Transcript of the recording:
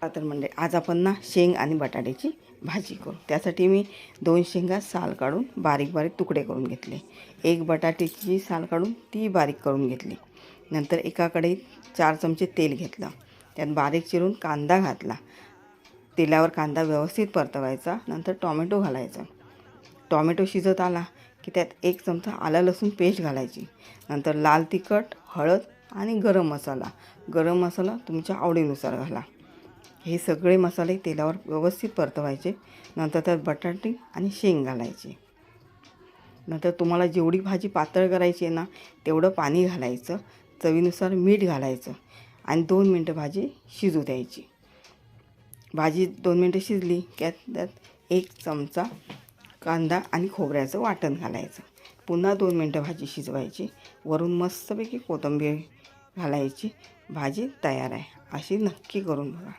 तर म्हणजे आज आपण ना शेंग आणि बटाट्याची भाजी करू। त्यासाठी मी 2 शेंगा साल काढून बारीक बारीक तुकडे करून घेतले। एक बटाट्याची साल काढून ती बारीक करून घेतली। नंतर एका कढईत 4 चमचे तेल घेतलं, त्यात बारीक चिरून कांदा घातला। तेलावर कांदा व्यवस्थित परतवायचा। नंतर टोमॅटो घालायचा। टोमॅटो शिजत आला की त्यात 1 चमचा आलं लसूण पेस्ट घालायची। नंतर लाल तिखट, हळद आणि गरम मसाला तुमच्या आवडीनुसार घाला। हे सगळे मसाले तेलावर व्यवस्थित परतवायचे। नंतर त्यात बटाटे आणि शेंग घालायचे। नंतर तुम्हाला जेवढी भाजी पातळ करायची आहे ना तेवढं पाणी घालायचं। चवीनुसार मीठ घालायचं आणि 2 मिनिटं भाजी शिजू द्यायची। भाजी 2 मिनिटं शिजली की त्यात 1 चमचा कांदा आणि खोबऱ्याचं वाटण घालायचं। पुन्हा 2 मिनिटं भाजी शिजवायची। वरून मस्तपैकी कोथिंबीर घालायची। भाजी तयार आहे। अशी नक्की करून बघा।